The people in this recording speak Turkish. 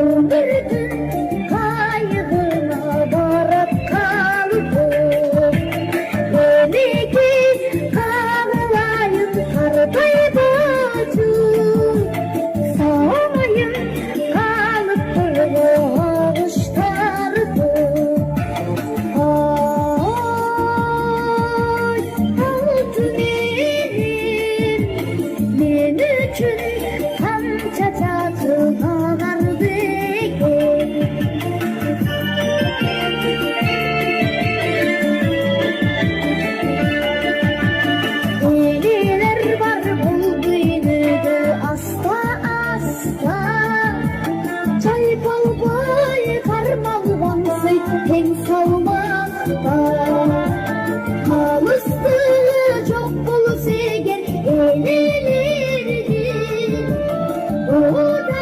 Ömrümün kaybına varıp kaldım. Beni git kalılayım karday bacım. Sağlayım kalıp böyle ağıştardım. Altın enem, men üçün kança tatlı